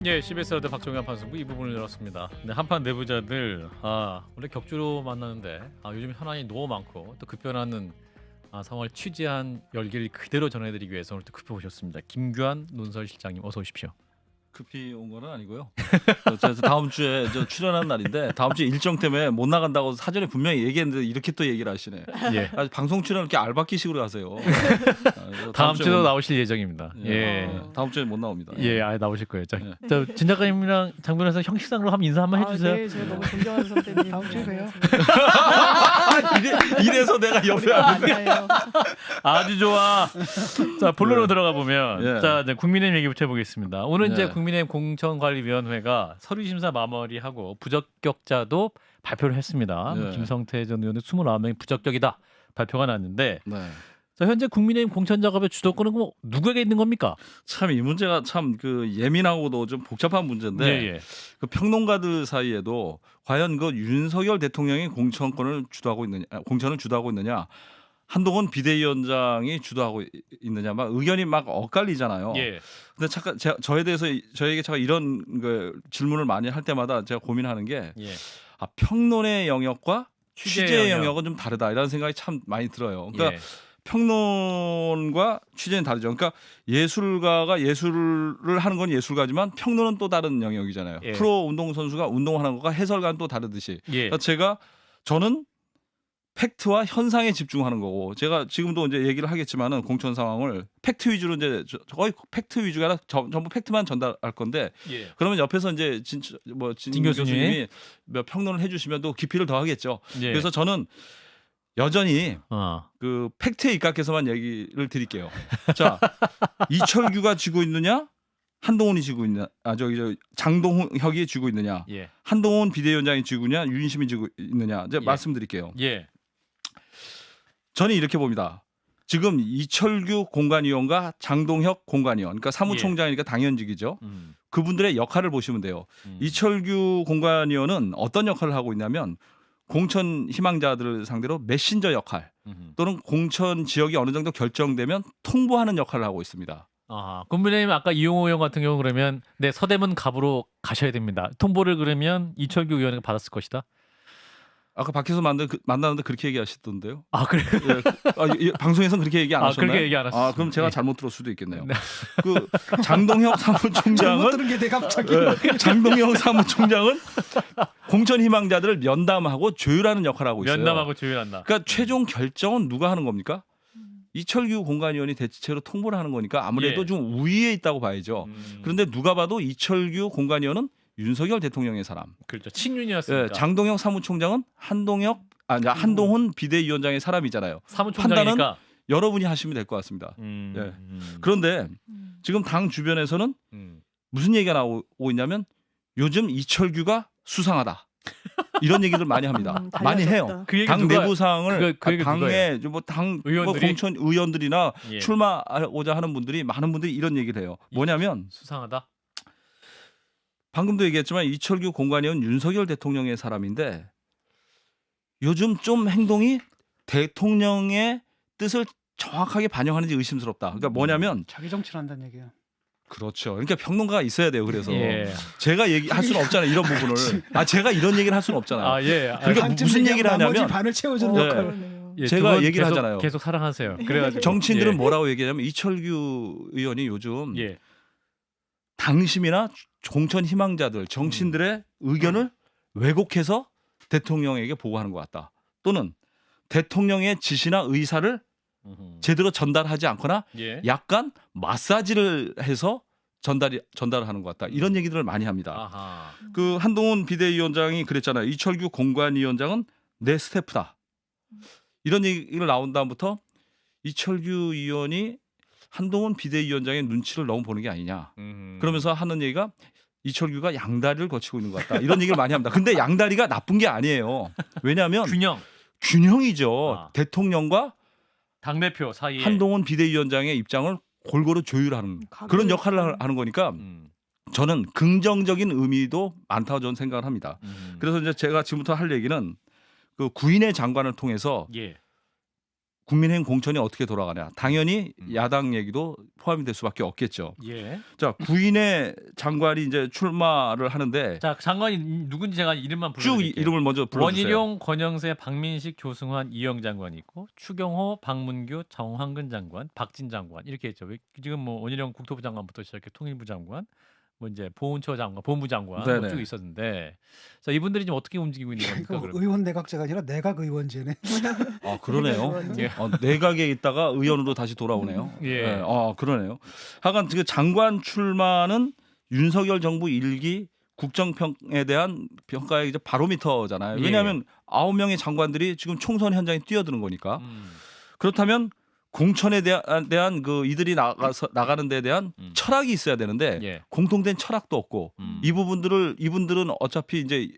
예, CBS 라디오 박정현 판승부 이 부분을 열었습니다. 네, 한판 내부자들 원래 격주로 만나는데 요즘 현안이 너무 많고 또 급변하는 상황을 취재한 열기를 그대로 전해드리기 위해서 오늘 또 급히 오셨습니다. 김규환 논설실장님 어서 오십시오. 급히 온 건 아니고요. 그래서 다음 주에 저 출연한 날인데 다음 주에 일정 때문에 못 나간다고 사전에 분명히 얘기했는데 이렇게 또 얘기를 하시네. 예, 방송 출연을 이렇게 알바끼식으로 하세요. 다음 주도 주에 나오실 예정입니다. 예, 다음 주에 못 나옵니다. 예, 아예 나오실 거예요. 자, 예. 진 작가님이랑 장 변호사 형식상으로 한번 인사 한번 해주세요. 네, 제가 너무 존경하는 선배님. 다음 주에 봬요. 이래서 내가 옆에 맞아요. 아주 좋아. 자, 본론으로 네. 들어가 보면 예. 자, 이제 국민의힘 얘기부터 해보겠습니다. 오늘 이제 예. 국민의힘 공천관리위원회가 서류 심사 마무리하고 부적격자도 발표를 했습니다. 예. 김성태 전 의원의 29명이 부적격이다 발표가 났는데 네. 자, 현재 국민의힘 공천 작업의 주도권은 뭐 누구에게 있는 겁니까? 참 이 문제가 참 그 예민하고도 좀 복잡한 문제인데 예. 그 평론가들 사이에도 과연 그 윤석열 대통령이 공천권을 주도하고 있느냐, 공천을 주도하고 있느냐, 한동훈 비대위원장이 주도하고 있느냐, 막 의견이 막 엇갈리잖아요. 예. 근데 잠깐 저에 대해서 저에게 제가 이런 그 질문을 많이 할 때마다 제가 고민하는 게 예. 평론의 영역과 취재의 취재의 영역. 영역은 좀 다르다 이런 생각이 참 많이 들어요. 그러니까 예. 평론과 취재는 다르죠. 그러니까 예술가가 예술을 하는 건 예술가지만 평론은 또 다른 영역이잖아요. 예. 프로 운동 선수가 운동하는 것과 해설가는 또 다르듯이. 예. 그러니까 저는 팩트와 현상에 집중하는 거고, 제가 지금도 이제 얘기를 하겠지만은 공천 상황을 팩트 위주로 이제 거의 팩트 위주가 아니라 전부 팩트만 전달할 건데, 예. 그러면 옆에서 이제 진 진 교수님이 몇 평론을 해주시면 또 깊이를 더하겠죠. 예. 그래서 저는 여전히 어. 그 팩트에 입각해서만 얘기를 드릴게요. 자, 이철규가 쥐고 있느냐, 한동훈이 쥐고 있느냐, 저 장동혁이 쥐고 있느냐, 예. 한동훈 비대위원장이 쥐고 있느냐, 윤심이 쥐고 있느냐, 이제 예. 말씀드릴게요. 예. 저는 이렇게 봅니다. 지금 이철규 공관위원과 장동혁 공관위원, 그러니까 사무총장이니까 당연직이죠. 그분들의 역할을 보시면 돼요. 이철규 공관위원은 어떤 역할을 하고 있냐면 공천 희망자들을 상대로 메신저 역할 또는 공천 지역이 어느 정도 결정되면 통보하는 역할을 하고 있습니다. 국민의힘 아까 이용호 의원 같은 경우 그러면 네, 서대문 갑으로 가셔야 됩니다. 통보를 그러면 이철규 의원이 받았을 것이다. 아까 밖에서 만나는데 그렇게 얘기하시던데요. 그래요? 예. 방송에서는 그렇게 얘기 안 하셨나요? 그렇게 얘기 안 하셨어요. 그럼 제가 예. 잘못 들을 수도 있겠네요. 네. 그 장동혁 잘못 사무총장은 들은 게 내가 갑자기 장동혁 사무총장은 공천 희망자들을 면담하고 조율하는 역할을 하고 있어요. 면담하고 조율한다. 그러니까 최종 결정은 누가 하는 겁니까? 이철규 공관위원이 대체로 통보를 하는 거니까 아무래도 예. 좀 우위에 있다고 봐야죠. 그런데 누가 봐도 이철규 공관위원은 윤석열 대통령의 사람. 그렇죠. 친윤이었으니까. 예, 장동혁 사무총장은 한동훈 비대위원장의 사람이잖아요. 사무총장이니까. 여러분이 하시면 될 것 같습니다. 예. 그런데 지금 당 주변에서는 무슨 얘기가 나오고 있냐면 요즘 이철규가 수상하다. 이런 얘기들 많이 합니다. 많이 해요. 그 얘기 당 누가- 내부 사항을 그 얘기 당의 뭐당 의원들이? 공천 의원들이나 예. 출마하고자 하는 분들이 많은 분들이 이런 얘기를 해요. 뭐냐면 수상하다. 방금도 얘기했지만 이철규 공관위원 윤석열 대통령의 사람인데 요즘 좀 행동이 대통령의 뜻을 정확하게 반영하는지 의심스럽다. 그러니까 뭐냐면 자기 정치를 한다는 얘기야. 그렇죠. 그러니까 평론가가 있어야 돼요. 그래서 예. 제가 얘기할 수는 없잖아요. 이런 부분을. 제가 이런 얘기를 할 수는 없잖아요. 예. 그러니까 반쯤 무슨 얘기하면 얘기를 나머지 하냐면 반을 채워주는 네. 역할을. 예, 제가 두 분 얘기를 계속, 하잖아요. 계속 사랑하세요. 그래가지고 정치인들은 예. 뭐라고 얘기하냐면 이철규 의원이 요즘 예. 당심이나 공천 희망자들, 정치인들의 의견을 왜곡해서 대통령에게 보고하는 것 같다. 또는 대통령의 지시나 의사를 제대로 전달하지 않거나 예. 약간 마사지를 해서 전달을 하는 것 같다. 이런 얘기들을 많이 합니다. 아하. 그 한동훈 비대위원장이 그랬잖아요. 이철규 공관위원장은 내 스태프다. 이런 얘기를 나온 다음부터 이철규 의원이 한동훈 비대위원장의 눈치를 너무 보는 게 아니냐. 그러면서 하는 얘기가 이철규가 양다리를 거치고 있는 것 같다. 이런 얘기를 많이 합니다. 근데 양다리가 나쁜 게 아니에요. 왜냐하면 균형이죠. 대통령과 당대표 사이에 한동훈 비대위원장의 입장을 골고루 조율하는 그런 역할을 하는 거니까 저는 긍정적인 의미도 많다고 저는 생각을 합니다. 그래서 이제 제가 지금부터 할 얘기는 그 구인의 장관을 통해서 예. 국민의힘 공천이 어떻게 돌아가냐. 당연히 야당 얘기도 포함이 될 수밖에 없겠죠. 예. 자, 구인의 장관이 이제 출마를 하는데 자, 장관이 누군지 제가 이름만 쭉 불러드릴게요. 이름을 먼저 불러주세요. 원희룡, 권영세, 박민식, 조승환, 이영 장관이 있고 추경호, 박문규, 정황근 장관, 박진 장관 이렇게 했죠. 지금 뭐 원희룡 국토부 장관부터 시작해 통일부 장관, 뭐 이제 보훈처 장관, 본부 장관 네네. 뭐 쭉 있었는데, 자 이분들이 지금 어떻게 움직이고 있는 겁니까? 그 그럼? 의원 내각제가 아니라 내각 의원제네. 아, 그러네요. 예. 내각에 있다가 의원으로 다시 돌아오네요. 예. 네, 그러네요. 하여간 그 장관 출마는 윤석열 정부 1기 국정평에 대한 평가의 이제 바로미터잖아요. 예. 왜냐하면 9명의 장관들이 지금 총선 현장에 뛰어드는 거니까. 그렇다면 공천에 대한 그 이들이 나가는 데에 대한 철학이 있어야 되는데 예. 공통된 철학도 없고 이분들은 어차피 이제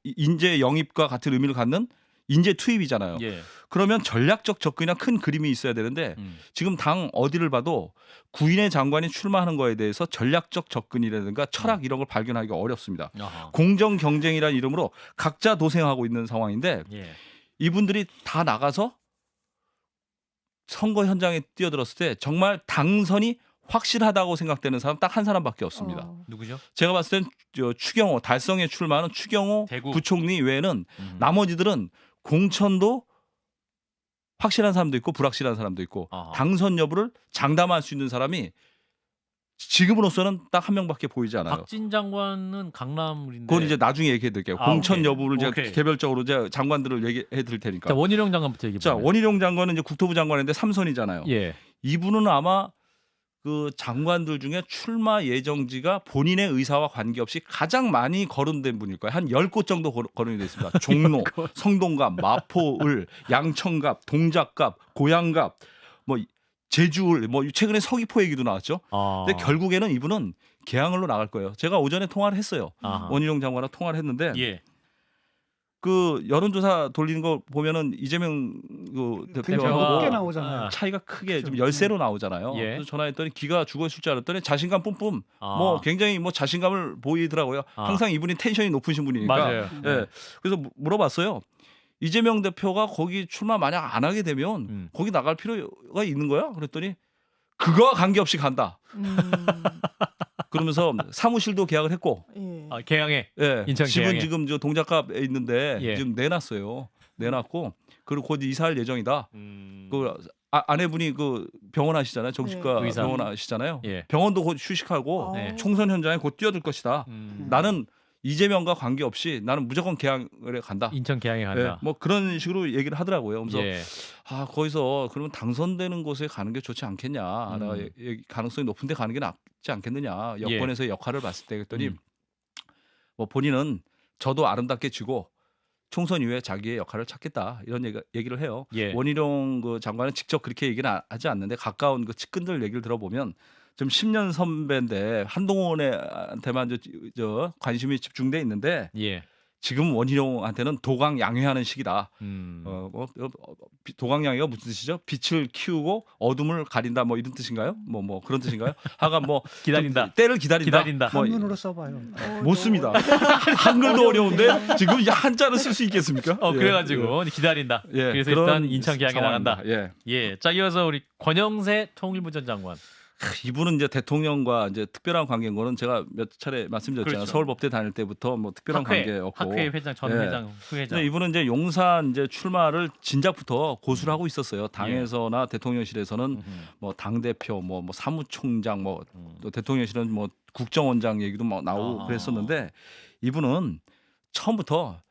인재 영입과 같은 의미를 갖는 인재 투입이잖아요. 예. 그러면 전략적 접근이나 큰 그림이 있어야 되는데 지금 당 어디를 봐도 구인의 장관이 출마하는 거에 대해서 전략적 접근이라든가 철학 이런 걸 발견하기가 어렵습니다. 아하. 공정 경쟁이라는 이름으로 각자 도생하고 있는 상황인데 예. 이분들이 다 나가서 선거 현장에 뛰어들었을 때 정말 당선이 확실하다고 생각되는 사람 딱 한 사람밖에 없습니다. 누구죠? 제가 봤을 땐 추경호, 달성에 출마하는 추경호 대구. 부총리 외에는 나머지들은 공천도 확실한 사람도 있고 불확실한 사람도 있고 아하. 당선 여부를 장담할 수 있는 사람이 지금으로서는 딱 한 명밖에 보이지 않아요. 박진 장관은 강남인데. 그건 이제 나중에 얘기해 드릴게요. 아, 공천 오케이. 여부를 제가 오케이. 개별적으로 제가 장관들을 얘기해 드릴 테니까. 자, 원희룡 장관부터 얘기해 자, 보세요. 원희룡 장관은 이제 국토부 장관인데 3선이잖아요. 예. 이분은 아마 그 장관들 중에 출마 예정지가 본인의 의사와 관계없이 가장 많이 거론된 분일 거예요. 한 10곳 정도 거론이 되어 있습니다. 종로, 성동갑, 마포을, 양천갑, 동작갑, 고양갑, 뭐 제주을, 뭐 최근에 서귀포 얘기도 나왔죠. 아. 근데 결국에는 이분은 개항을로 나갈 거예요. 제가 오전에 통화를 했어요. 아하. 원희룡 장관과 통화를 했는데 예. 그 여론조사 돌리는 거 보면은 이재명 그 굉장히 대표하고 높게 나오잖아요. 아. 차이가 크게 좀 그렇죠. 열세로 나오잖아요. 예. 그래서 전화했더니 기가 죽어 있을 줄 알았더니 자신감 뿜뿜. 아. 뭐 굉장히 뭐 자신감을 보이더라고요. 아. 항상 이분이 텐션이 높으신 분이니까. 맞아요. 예. 그래서 물어봤어요. 이재명 대표가 거기 출마 만약 안 하게 되면 거기 나갈 필요가 있는 거야? 그랬더니 그거와 관계없이 간다. 그러면서 사무실도 계약을 했고, 예. 아, 개항에. 예, 인천 집은 계양에. 지금 저 동작갑에 있는데 예. 지금 내놨어요. 내놨고 그리고 곧 이사할 예정이다. 음. 그 아내분이 그 병원 하시잖아요. 정신과 네. 의사. 병원 하시잖아요. 예. 병원도 곧 휴식하고 네. 총선 현장에 곧 뛰어들 것이다. 나는 이재명과 관계없이 나는 무조건 개항을 간다. 인천 개항에 간다. 예, 뭐 그런 식으로 얘기를 하더라고요. 그래서 예. 거기서 그러면 당선되는 곳에 가는 게 좋지 않겠냐. 내가 가능성이 높은데 가는 게 낫지 않겠느냐. 여권에서의 역할을 봤을 때 그랬더니 뭐 본인은 저도 아름답게 지고 총선 이후에 자기의 역할을 찾겠다 이런 얘기를 해요. 예. 원희룡 그 장관은 직접 그렇게 얘기는 하지 않는데 가까운 그 측근들 얘기를 들어보면 좀 10년 선배인데 한동훈한테만 저 관심이 집중돼 있는데 예. 지금 원희룡한테는 도강 양회하는 시기다. 도강 양회가 무슨 뜻이죠? 빛을 키우고 어둠을 가린다. 뭐 이런 뜻인가요? 뭐 그런 뜻인가요? 하여간 뭐 기다린다. 좀 때를 기다린다. 뭐 한문으로 써봐요. 못 씁니다. 한글도 어려운데 지금 이 한자를 쓸 수 있겠습니까? 그래가지고 기다린다. 예, 그래서 그런 일단 인천 개항에 상황입니다. 나간다. 예. 예. 자, 이어서 우리 권영세 통일부 전 장관. 이분은 이제 대통령과 이제 특별한 관계인 거는 제가 몇 차례 말씀드렸잖아요. 그렇죠. 서울법대 다닐 때부터 뭐 특별한 관계였고. 학회 회장, 전 예. 회장, 후회장. 근데 이분은 이제 용산 이제 출마를 진작부터 고수를 하고 있었어요. 당에서나 대통령실에서는 뭐 당 대표, 뭐 사무총장, 뭐 또 대통령실은 뭐 국정원장 얘기도 막 나오고 그랬었는데 이분은 처음부터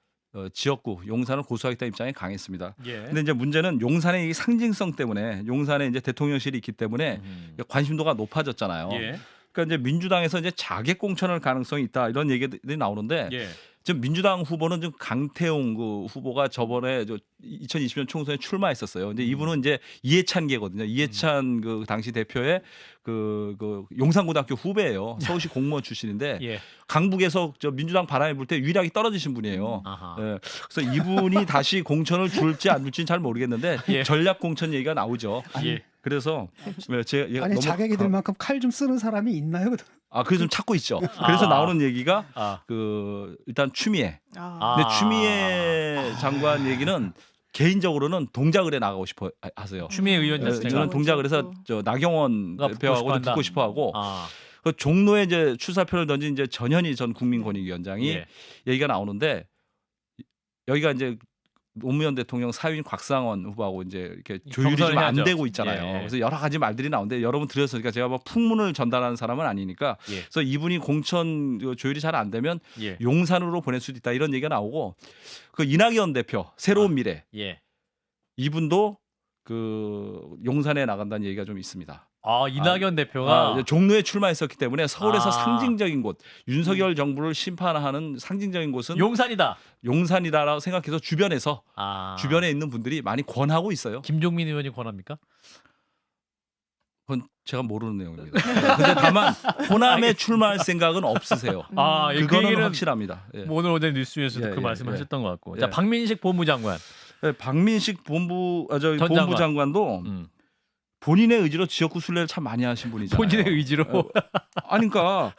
지역구 용산을 고수하겠다 입장에 강했습니다. 예. 근데 이제 문제는 용산의 이 상징성 때문에 용산에 이제 대통령실이 있기 때문에 관심도가 높아졌잖아요. 예. 그러니까 이제 민주당에서 이제 자객 공천할 가능성이 있다 이런 얘기들이 나오는데 예. 지금 민주당 후보는 좀 강태웅 그 후보가 저번에 2020년 총선에 출마했었어요. 근데 이분은 이제 이해찬계거든요. 이해찬 그 당시 대표의 그 용산고등학교 후배예요. 서울시 공무원 출신인데 예. 강북에서 저 민주당 바람이 불 때 유일하게 떨어지신 분이에요. 아하. 예. 그래서 이분이 다시 공천을 줄지 안 줄지는 잘 모르겠는데 예. 전략 공천 얘기가 나오죠. 예. 그래서 제가 아니 너무 자객이 될 만큼 칼 좀 쓰는 사람이 있나요? 그래서 좀 찾고 있죠. 그래서 나오는 얘기가 아. 일단 추미애. 아. 근데 추미애 장관 얘기는 개인적으로는 동작을에 나가고 싶어 하세요. 추미애 의원 예, 자체가 저는 동작을 해서 저 나경원 붙고 대표하고도 싶어한다. 붙고 싶어하고 아, 그 종로에 이제 출사표를 던진 이제 전현희 전 국민권익위원장이 예. 얘기가 나오는데 여기가 이제 노무현 대통령 사위인 곽상원 후보하고 이제 이렇게 조율이 좀 안 경선을 되고 해야죠. 있잖아요. 예. 그래서 여러 가지 말들이 나오는데 여러분 들으셨으니까 제가 뭐 풍문을 전달하는 사람은 아니니까 예. 그래서 이분이 공천 조율이 잘 안 되면 예. 용산으로 보낼 수도 있다 이런 얘기가 나오고 그 이낙연 대표 새로운 미래 예. 이분도 그 용산에 나간다는 얘기가 좀 있습니다. 아, 이낙연 대표가 종로에 출마했었기 때문에 서울에서 아. 상징적인 곳 윤석열 정부를 심판하는 상징적인 곳은 용산이다. 용산이다라고 생각해서 주변에서 아. 주변에 있는 분들이 많이 권하고 있어요. 김종민 의원이 권합니까? 그건 제가 모르는 내용입니다. 근데 다만 호남에 출마할 생각은 없으세요. 아, 예, 그 그거는 얘기는 확실합니다. 예. 뭐 오늘 어제 뉴스에서도 예, 그 예, 말씀하셨던 것 같고. 예. 자, 박민식 본부장관. 네, 박민식 본부 전 본부 장관도 음. 본인의 의지로 지역구 순례를 참 많이 하신 분이잖아요. 본인의 의지로 아니 그러니까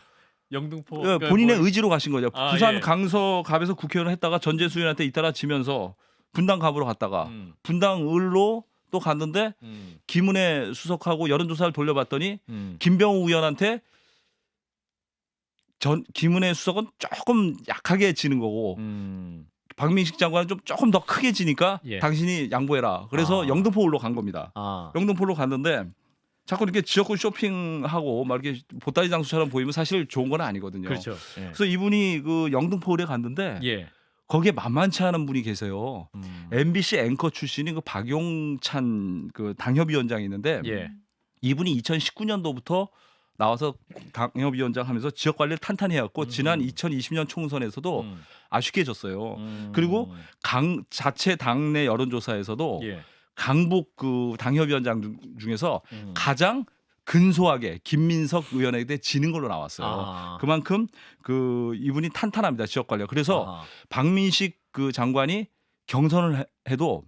영등포 본인의 의지로 가신 거죠. 아, 부산 예. 강서갑에서 국회의원 했다가 전재수 의원한테 잇따라 지면서 분당갑으로 갔다가 음. 분당을로 또 갔는데 김은혜 수석하고 여론조사를 돌려봤더니 김병우 의원한테 김은혜 수석은 조금 약하게 지는 거고 박민식 장관은 좀 조금 더 크게 지니까 예. 당신이 양보해라. 그래서 아. 영등포을로 간 겁니다. 아. 영등포로 갔는데 자꾸 이렇게 지역구 쇼핑하고 막 이렇게 보따리 장수처럼 보이면 사실 좋은 건 아니거든요. 그렇죠. 예. 그래서 이분이 그 영등포을에 갔는데 예. 거기에 만만치 않은 분이 계세요. 음. MBC 앵커 출신인 그 박용찬 그 당협위원장이 있는데 예. 이분이 2019년도부터 나와서 당협위원장 하면서 지역 관리를 탄탄히 해왔고 지난 2020년 총선에서도 아쉽게 졌어요. 그리고 자체 당내 여론조사에서도 예. 강북 그 당협위원장 중에서 가장 근소하게 김민석 의원에게 대해 지는 걸로 나왔어요. 아. 그만큼 그 이분이 탄탄합니다. 지역 관리. 그래서 아하. 박민식 그 장관이 경선을 해도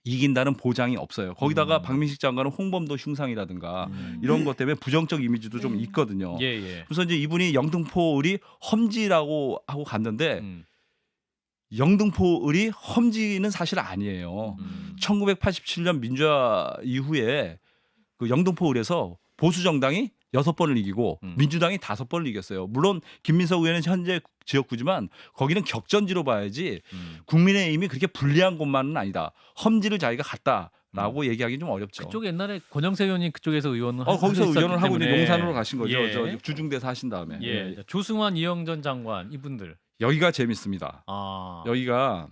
이긴다는 보장이 없어요. 거기다가 박민식 장관은 홍범도 흉상이라든가 이런 것 때문에 부정적 이미지도 좀 있거든요. 예, 예. 그래서 이제 이분이 영등포을이 험지라고 하고 갔는데 영등포을이 험지는 사실 아니에요. 1987년 민주화 이후에 그 영등포을에서 보수 정당이 6번을 이기고 민주당이 5번을 이겼어요. 물론 김민석 의원은 현재 지역구지만 거기는 격전지로 봐야지 국민의힘이 그렇게 불리한 곳만은 아니다. 험지를 자기가 갔다라고 얘기하기 좀 어렵죠. 그쪽 옛날에 권영세 의원이 그쪽에서 의원을 거기서 하셨기 의원을 하고 이제 때문에. 용산으로 가신 거죠. 예. 저 주중대사 하신 다음에. 예. 자, 조승환 이영전 장관 이분들. 여기가 재밌습니다. 아. 여기가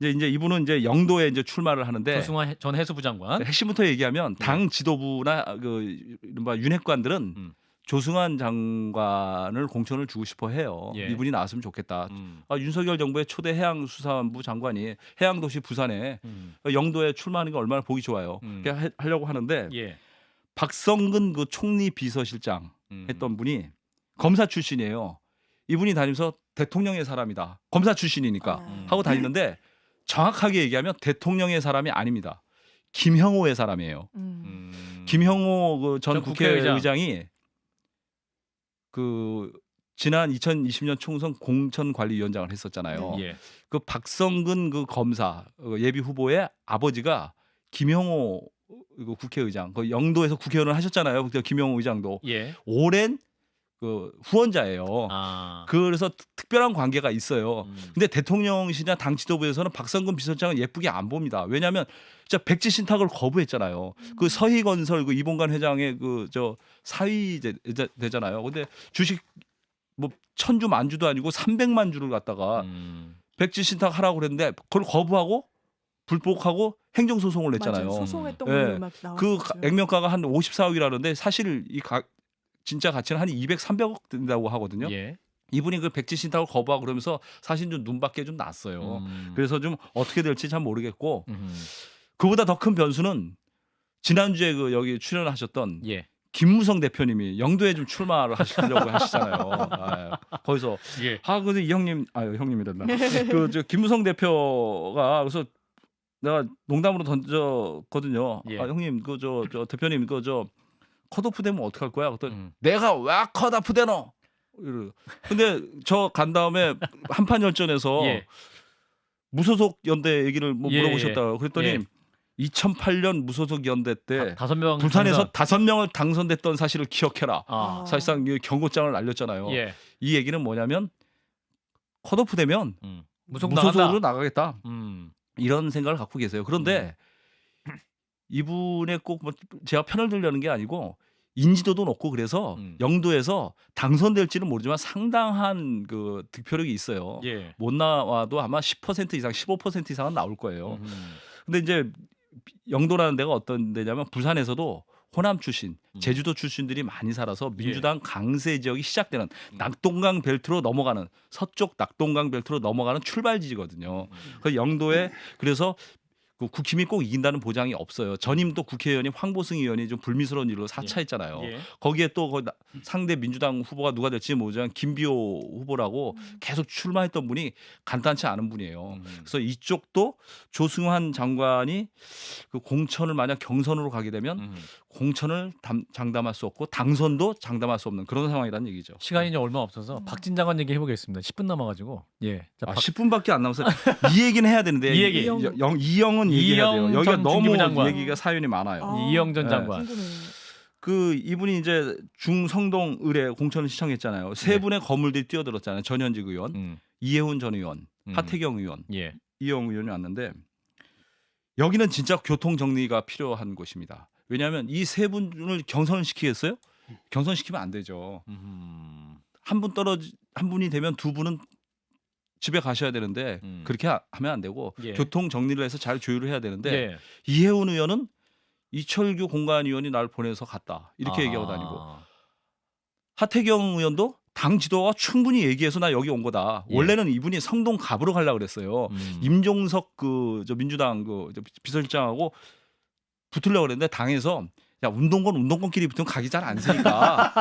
이제 이분은 이제 영도에 이제 출마를 하는데 조승환 전 해수부 장관. 핵심부터 얘기하면 당 지도부나 그 이른바 윤핵관들은 조승환 장관을 공천을 주고 싶어 해요. 예. 이분이 나왔으면 좋겠다. 윤석열 정부의 초대 해양수산부 장관이 해양도시 부산에 영도에 출마하는 게 얼마나 보기 좋아요. 그렇게 하려고 하는데 예. 박성근 그 총리 비서실장 했던 분이 검사 출신이에요. 이분이 다니면서 대통령의 사람이다. 검사 출신이니까 하고 다니는데 정확하게 얘기하면 대통령의 사람이 아닙니다. 김형호의 사람이에요. 김형호 그 전 국회의장이 그 지난 2020년 총선 공천관리위원장을 했었잖아요. 예. 그 박성근 그 검사 예비 후보의 아버지가 김형호 그 국회의장, 그 영도에서 국회의원을 하셨잖아요. 그때 김형호 의장도 예. 오랜 그 후원자예요. 아. 그래서 특별한 관계가 있어요. 근데 대통령실이나 당 지도부에서는 박성근 비서장은 예쁘게 안 봅니다. 왜냐하면 진짜 백지 신탁을 거부했잖아요. 그 서희건설 그 이봉관 회장의 그 저 사위 되잖아요. 근데 주식 뭐 1000주 만주도 아니고 300만 주를 갖다가 백지 신탁하라고 그랬는데 그걸 거부하고 불복하고 행정소송을 냈잖아요. 맞아요. 소송했던 예. 걸로 막 그 나왔었죠. 액면가가 한 54억이라는데 사실 진짜 가치는 한 200, 300억 된다고 하거든요. 예. 이분이 그 백지 신탁을 거부하고 그러면서 사실 좀 눈밖에 좀 났어요. 그래서 좀 어떻게 될지 잘 모르겠고 그보다 더 큰 변수는 지난주에 그 여기 출연하셨던 예. 김무성 대표님이 영도에 좀 출마를 하시려고 하시잖아요. 거기서 예. 근데 이 형님 형님이랬나? 그 저 김무성 대표가 그래서 내가 농담으로 던졌거든요. 예. 형님 그 저 대표님 그 저 컷오프 되면 어떡할 거야? 그랬더니 내가 왜 컷오프 되노? 근데 저 간 다음에 한판 열전에서 예. 무소속 연대 얘기를 뭐 예, 물어보셨다고 그랬더니 예. 2008년 무소속 연대 때 5명 부산에서 5명을 당선됐던 사실을 기억해라. 아, 사실상 이 경고장을 날렸잖아요. 예. 이 얘기는 뭐냐면 컷오프 되면 나간다. 무소속으로 나가겠다. 음. 이런 생각을 갖고 계세요. 그런데 이분의 꼭 뭐 제가 편을 들려는 게 아니고 인지도도 높고 그래서 영도에서 당선될지는 모르지만 상당한 그 득표력이 있어요. 예. 못 나와도 아마 10% 이상, 15% 이상은 나올 거예요. 근데 이제 영도라는 데가 어떤 데냐면 부산에서도 호남 출신, 제주도 출신들이 많이 살아서 민주당 강세 지역이 시작되는 낙동강 벨트로 넘어가는 서쪽 낙동강 벨트로 넘어가는 출발지거든요. 그 영도에 그래서 그 국힘이 꼭 이긴다는 보장이 없어요. 전임도 국회의원이 황보승 의원이 좀 불미스러운 일로 사퇴했잖아요. 예. 거기에 또 거기 상대 민주당 후보가 누가 될지 모르지만 김비호 후보라고 계속 출마했던 분이 간단치 않은 분이에요. 그래서 이쪽도 조승환 장관이 그 공천을 만약 경선으로 가게 되면 공천을 장담할 수 없고 당선도 장담할 수 없는 그런 상황이라는 얘기죠. 시간이 이제 얼마 없어서 박진 장관 얘기 해보겠습니다. 10분 남아가지고. 예. 자, 10분밖에 안 남았어요. 이 얘기는 해야 되는데 이 얘기. 이영은 얘기해야 돼요. 이영 여기가 전 너무 중기부 장관. 얘기가 사연이 많아요. 이영 전 네. 장관. 그 이분이 이제 중성동 의뢰 공천을 시청했잖아요. 세 분의 거물들이 뛰어들었잖아요. 전현직 의원, 이해훈 전 의원, 하태경 의원, 예. 이영 의원이 왔는데 여기는 진짜 교통 정리가 필요한 곳입니다. 왜냐하면 이 세 분을 경선을 시키겠어요? 경선시키면 안 되죠. 한 분이 되면 두 분은 집에 가셔야 되는데 그렇게 하면 안 되고 예. 교통 정리를 해서 잘 조율을 해야 되는데 예. 이해훈 의원은 이철규 공관위원이 날 보내서 갔다 이렇게 얘기하고 다니고 하태경 의원도 당 지도가 충분히 얘기해서 나 여기 온 거다. 예. 원래는 이분이 성동 갑으로 가려고 그랬어요. 임종석 그 저 민주당 그 비서실장하고 붙으려고 그랬는데 당에서 야 운동권끼리 붙으면 각이 잘 안 쓰니까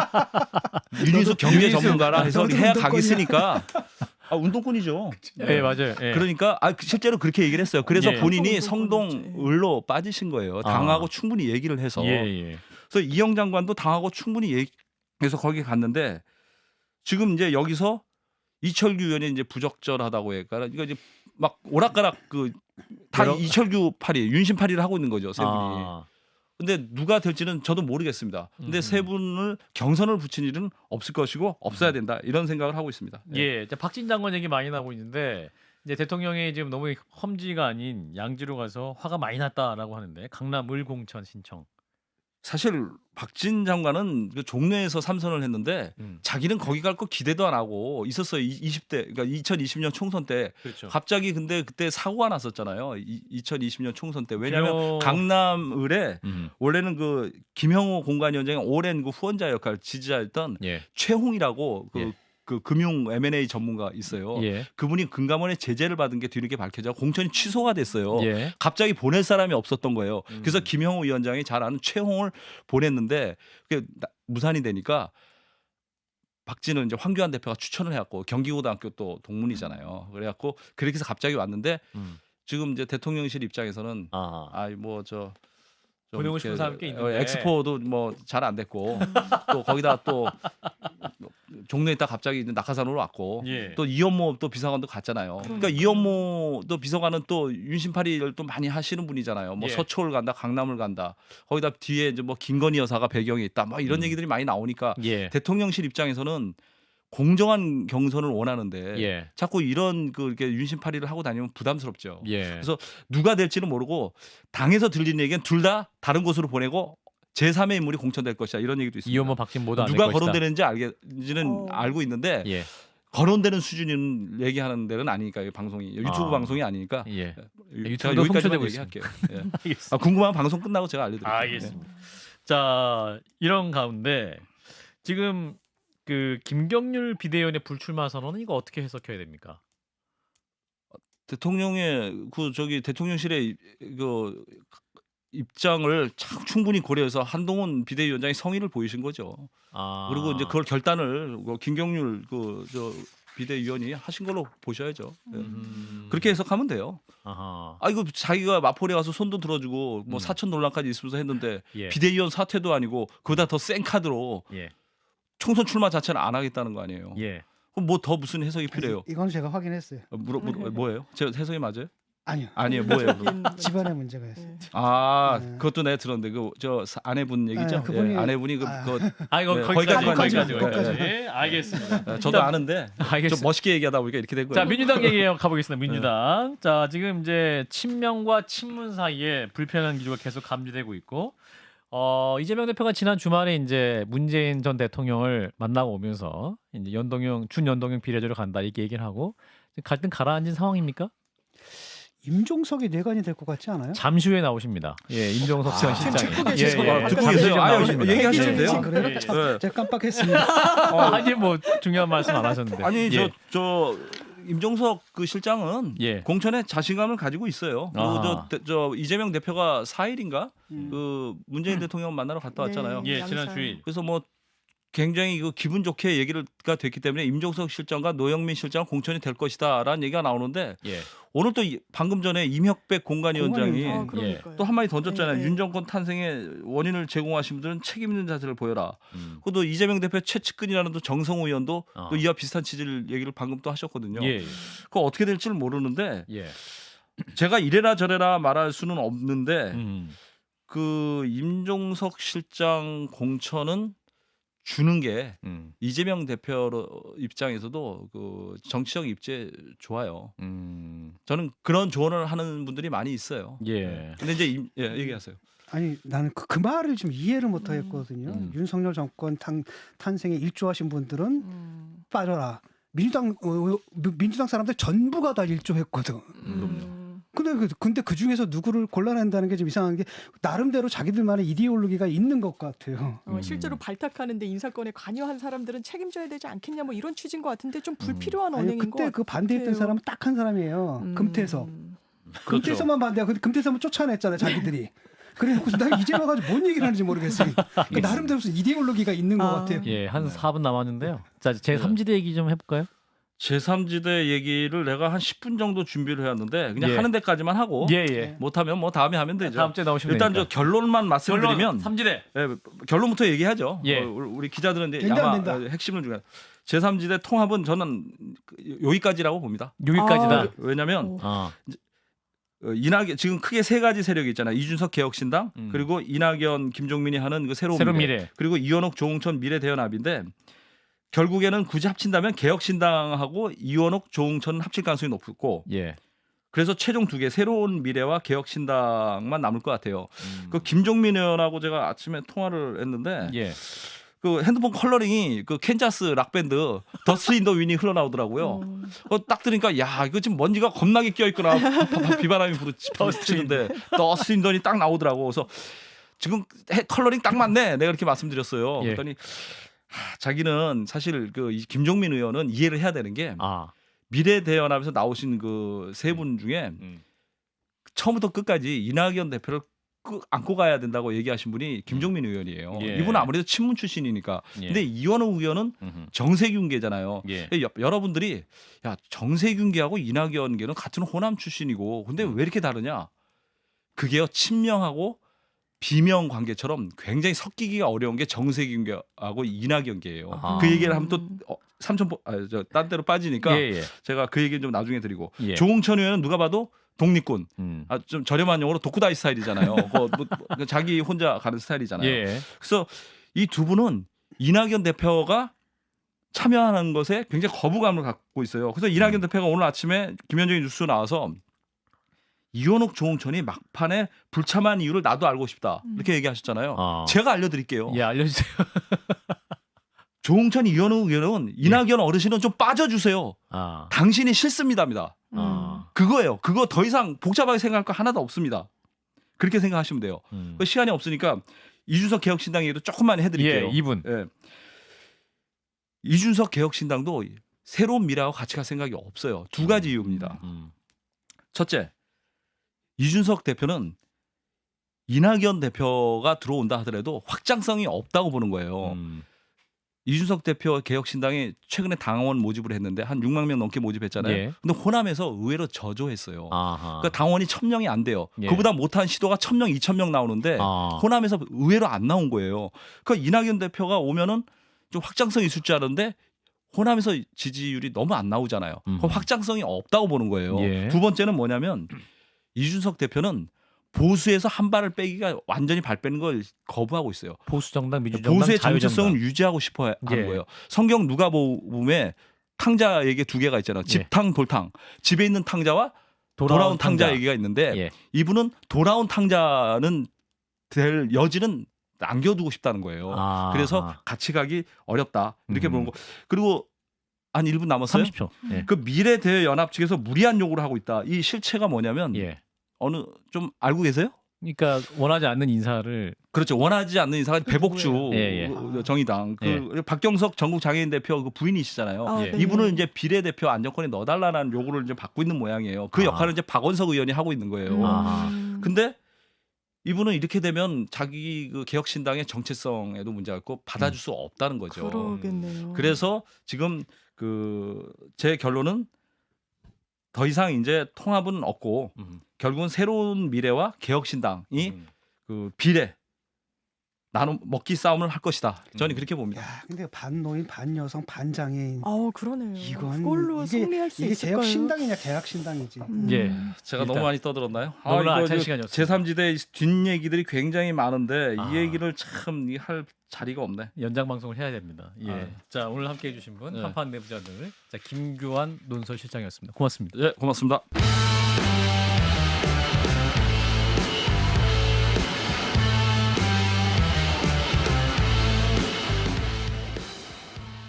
윤희수 경제 전문가라 해서 너도 해야 운동권이야. 각이 쓰니까 운동권이죠. 예, 맞아요. 예. 그러니까 실제로 그렇게 얘기를 했어요. 그래서 예. 본인이 운동권이었지. 성동을로 빠지신 거예요. 당하고 충분히 얘기를 해서. 예, 예. 그래서 이영 장관도 당하고 충분히 얘기해서 거기 갔는데 지금 이제 여기서 이철규 의원이 이제 부적절하다고 할까 이거 이제 막 오락가락 다 이철규 팔이 윤심 팔이를 하고 있는 거죠. 세 분이. 근데 누가 될지는 저도 모르겠습니다. 근데 세 분을 경선을 붙인 일은 없을 것이고 없어야 된다 이런 생각을 하고 있습니다. 예. 자, 박진 장관 얘기 많이 나오고 있는데 이제 대통령이 지금 너무 험지가 아닌 양지로 가서 화가 많이 났다라고 하는데 강남 을공천 신청. 사실 박진 장관은 그 종로에서 삼선을 했는데 자기는 거기 갈 거 기대도 안 하고 있었어요. 20대 그러니까 2020년 총선 때 그렇죠. 갑자기 근데 그때 사고가 났었잖아요. 2020년 총선 때 왜냐하면 김영호- 강남을에 원래는 그 김형호 공관위원장이 오랜 그 후원자 역할 지지자였던 예. 최홍이라고 예. 그 금융 M&A 전문가 있어요. 예. 그분이 금감원의 제재를 받은 게 뒤늦게 밝혀져 공천이 취소가 됐어요. 예. 갑자기 보낼 사람이 없었던 거예요. 그래서 김형호 위원장이 잘 아는 최홍을 보냈는데 그게 무산이 되니까 박진은 이제 황교안 대표가 추천을 해갖고 경기고등학교 또 동문이잖아요. 그래갖고 그렇게 해서 갑자기 왔는데 지금 이제 대통령실 입장에서는 보내고 싶은 사람 꽤 있는데. 엑스포도 뭐 잘 안 됐고 또 거기다 또 종로에 있다 갑자기 이제 낙하산으로 왔고 예. 또 이현모 또 비서관도 갔잖아요. 그러니까 이현모 또 비서관은 또 윤심팔이를 또 많이 하시는 분이잖아요. 뭐 예. 서초를 간다, 강남을 간다. 거기다 뒤에 이제 뭐 김건희 여사가 배경에 있다. 뭐 이런 얘기들이 많이 나오니까 예. 대통령실 입장에서는 공정한 경선을 원하는데 예. 자꾸 이런 이렇게 윤심팔이를 하고 다니면 부담스럽죠. 예. 그래서 누가 될지는 모르고 당에서 들리는 얘기는 둘 다 다른 곳으로 보내고 제3의 인물이 공천될 것이다 이런 얘기도 있습니다. 이호모 박진 모두 안될 누가 것이다. 거론되는지 알겠는지는 알고 있는데 예. 거론되는 수준인 얘기하는 데는 아니니까 이 방송이 유튜브 방송이 아니니까 예. 제가 유튜브도 여기까지만 송출되고 얘기할게요. 예. 알겠습니다. 궁금한 방송 끝나고 제가 알려드릴게요. 알겠습니다. 자, 이런 가운데 지금 그 김경률 비대위원의 불출마 선언은 이거 어떻게 해석해야 됩니까? 대통령의 대통령실의 입장을 충분히 고려해서 한동훈 비대위원장이 성의를 보이신 거죠. 그리고 이제 그걸 결단을 김경률 비대위원이 하신 걸로 보셔야죠. 예. 그렇게 해석하면 돼요. 아하. 이거 자기가 마포에 가서 손도 들어주고 뭐 사천 논란까지 있으면서 했는데 예. 비대위원 사퇴도 아니고 그보다 더 센 카드로 예. 총선 출마 자체는 안 하겠다는 거 아니에요. 예. 그럼 뭐 더 무슨 해석이 필요해요? 이건 제가 확인했어요. 뭐예요? 제 해석이 맞아요? 아니요. 뭐예요? 집안의 문제가 있어요. 네. 아, 네. 그것도 내가 들었는데 저 아내분 얘기죠? 아, 그분이- 예, 아내분이 이거 이거 네, 거기까지만 거기까지만. 네, 알겠습니다. 저도 아는데 좀 알겠습니다. 멋있게 얘기하다 보니까 이렇게 된 거예요. 자, 민주당 얘기 가보겠습니다. 민주당. 자, 지금 이제 친명과 친문 사이에 불편한 기류가 계속 감지되고 있고, 이재명 대표가 지난 주말에 이제 문재인 전 대통령을 만나고 오면서 이제 준연동형 비례대로 간다 이렇게 얘기를 하고 지금 갈등 가라앉은 상황입니까? 임종석이 내관이 될 것 같지 않아요? 잠시 후에 나오십니다. 예, 임종석 전 지금 실장이. 듣고 계시죠? 듣고 잠시 계세요. 후에 아유, 나오십니다. 얘기하시면 돼요. 그래요? 예, 예. 네. 제가 깜빡했습니다. 아니 뭐 중요한 말씀 안 하셨는데. 아니 예. 저 임종석 그 실장은 예. 공천에 자신감을 가지고 있어요. 아하. 저 이재명 대표가 4일인가 음. 그 문재인 대통령 만나러 갔다 왔잖아요. 네. 예, 지난 양산. 주일. 그래서 뭐 굉장히 그 기분 좋게 얘기가 됐기 때문에 임종석 실장과 노영민 실장 공천이 될 것이다라는 얘기가 나오는데 예. 오늘 또 방금 전에 임혁백 공관위원장이 공관위원장. 그러니까요. 또 한마디 던졌잖아요. 네, 네. 윤 정권 탄생의 원인을 제공하신 분들은 책임 있는 자세를 보여라. 음. 그것도 이재명 대표 최측근이라는 또 정성호 의원도 어. 또 이와 비슷한 취지를 얘기를 방금 또 하셨거든요. 예. 그거 어떻게 될지는 모르는데 예. 제가 이래라 저래라 말할 수는 없는데 음. 그 임종석 실장 공천은 주는 게 음. 이재명 대표 입장에서도 그 정치적 입지에 좋아요. 저는 그런 조언을 하는 분들이 많이 있어요. 예. 근데 이제 얘기하세요. 아니 나는 그 말을 좀 이해를 못하겠거든요. 음. 윤석열 정권 탄생에 일조하신 분들은 음. 빠져라. 민주당 사람들 전부가 다 일조했거든. 근데 그 중에서 누구를 골라낸다는 게 좀 이상한 게 나름대로 자기들만의 이데올로기가 있는 것 같아요. 실제로 발탁하는데 인사권에 관여한 사람들은 책임져야 되지 않겠냐 뭐 이런 취지인 것 같은데 좀 불필요한 아니, 언행인 것 그때 같아요. 그 반대했던 사람은 딱 한 사람이에요. 금태섭. 그렇죠. 금태섭만 반대하고 근데 금태섭은 쫓아냈잖아요, 자기들이. 그래서 나 이제 와가지고 뭔 얘기를 하는지 모르겠어요. 그 나름대로 무슨 이데올로기가 있는 것 같아요. 예, 한 4분 남았는데요. 자, 제 3지대 얘기 좀 해볼까요? 제3지대 얘기를 내가 한 10분 정도 준비를 해왔는데 그냥 예. 하는 데까지만 하고 예, 예. 못하면 뭐 다음에 하면 되죠. 다음 주에 나오시면 일단 되니까. 저 결론만 말씀드리면 3지대. 예, 결론부터 얘기하죠. 예. 우리 기자들은 이제 된다, 아마 된다. 핵심을 중요한 제3지대 통합은 저는 여기까지라고 봅니다. 여기까지다. 왜냐하면 아. 이낙연 지금 크게 세 가지 세력이 있잖아요. 이준석 개혁신당 음. 그리고 이낙연 김종민이 하는 그 새로운 새로운 미래. 미래. 그리고 이원옥 조홍천 미래대연합인데 결국에는 굳이 합친다면 개혁신당하고 이원옥 조홍천은 합칠 가능성이 높고 예. 그래서 최종 두 개 새로운 미래와 개혁신당만 남을 것 같아요. 그 김종민 의원하고 제가 아침에 통화를 했는데 예. 그 핸드폰 컬러링이 그 캔자스 락 밴드 더스 인더 윈이 흘러나오더라고요. 딱 들으니까 야 이거 지금 먼지가 겁나게 껴있구나 비바람이 부르치는데 더스 인더니 딱 나오더라고. 그래서 지금 컬러링 딱 맞네. 내가 이렇게 말씀드렸어요. 예. 그랬더니 자기는 사실 그 김종민 의원은 이해를 해야 되는 게 아. 미래대연합에서 나오신 그 세 분 중에 처음부터 끝까지 이낙연 대표를 안고 가야 된다고 얘기하신 분이 김종민 의원이에요. 예. 이분은 아무래도 친문 출신이니까. 예. 근데 이원호 의원은 정세균계잖아요. 예. 여러분들이 야 정세균계하고 이낙연계는 같은 호남 출신이고 근데 왜 이렇게 다르냐? 그게요 친명하고 비명 관계처럼 굉장히 섞이기가 어려운 게 정세균계하고 이낙연계예요. 아. 그 얘기를 하면 또 딴 데로 빠지니까 예, 예. 제가 그 얘기는 좀 나중에 드리고 예. 조홍천 의원은 누가 봐도 독립군. 음. 좀 저렴한 용어로 독구다이 스타일이잖아요. 자기 혼자 가는 스타일이잖아요. 예. 그래서 이 두 분은 이낙연 대표가 참여하는 것에 굉장히 거부감을 갖고 있어요. 그래서 이낙연 대표가 오늘 아침에 김현정의 뉴스 나와서 이원옥 조홍천이 막판에 불참한 이유를 나도 알고 싶다. 이렇게 얘기하셨잖아요. 아. 제가 알려드릴게요. 예, 알려주세요. 조홍천 이원옥 의원은 이낙연 어르신은 좀 빠져주세요. 아. 당신이 싫습니다입니다. 아. 그거예요. 그거 더 이상 복잡하게 생각할 거 하나도 없습니다. 그렇게 생각하시면 돼요. 음. 시간이 없으니까 이준석 개혁신당 얘기도 조금만 해드릴게요. 예, 2분. 예. 이준석 개혁신당도 새로운 미래하고 같이 갈 생각이 없어요. 두 가지 이유입니다. 첫째, 이준석 대표는 이낙연 대표가 들어온다 하더라도 확장성이 없다고 보는 거예요. 이준석 대표 개혁신당이 최근에 당원 모집을 했는데 한 6만 명 넘게 모집했잖아요. 예. 근데 호남에서 의외로 저조했어요. 아하. 그러니까 당원이 1,000명이 안 돼요. 예. 그보다 못한 시도가 1,000명, 2,000명 나오는데 아. 호남에서 의외로 안 나온 거예요. 그러니까 이낙연 대표가 오면은 좀 확장성이 있을 줄 알았는데 호남에서 지지율이 너무 안 나오잖아요. 음. 그럼 확장성이 없다고 보는 거예요. 예. 두 번째는 뭐냐면 이준석 대표는 보수에서 한 발을 빼기가 완전히 발 빼는 걸 거부하고 있어요. 보수 정당, 민주 정당, 보수의 자유 정체성을 정당. 유지하고 싶어 하는 예. 거예요. 성경 누가복음에 탕자 얘기 두 개가 있잖아요. 집탕, 돌탕. 집에 있는 탕자와 돌아온 탕자 얘기가 있는데 예. 이분은 돌아온 탕자는 될 여지는 남겨두고 싶다는 거예요. 아. 그래서 같이 가기 어렵다 이렇게 보는 거. 그리고 한 1분 남았어요. 30초. 예. 그 미래대연합 측에서 무리한 요구를 하고 있다. 이 실체가 뭐냐면 예. 어느 좀 알고 계세요? 그러니까 원하지 않는 인사를 그렇죠. 원하지 않는 인사가 배복주 예, 예. 정의당 그 박경석 전국 장애인 대표 그 부인이시잖아요. 아, 예. 네. 이분을 이제 비례대표 안정권에 넣어달라는 요구를 이제 받고 있는 모양이에요. 그 아. 역할을 이제 박원석 의원이 하고 있는 거예요. 아. 근데 이분은 이렇게 되면 자기 그 개혁신당의 정체성에도 문제가 있고 받아줄 수 없다는 거죠. 그러겠네요. 그래서 지금 그 제 결론은 더 이상 이제 통합은 없고 결국은 새로운 미래와 개혁신당이 그 비례 나눔 먹기 싸움을 할 것이다. 저는 그렇게 봅니다. 야, 근데 반노인, 반여성, 반장애인 그러네요. 이건 그걸로 이게- 승리할 수 이게 있을까요? 개혁 신당이냐 개혁 신당이지. 예. 제가 일단 너무 많이 떠들었나요? 너무나 알찬 시간이었습니다. 제3지대 뒷얘기들이 굉장히 많은데 아. 이 얘기를 참 할 자리가 없네. 연장 방송을 해야 됩니다. 예. 아. 자, 오늘 함께 해 주신 분 네. 한판 내부자들. 자, 김규환 논설실장이었습니다. 고맙습니다. 예, 고맙습니다.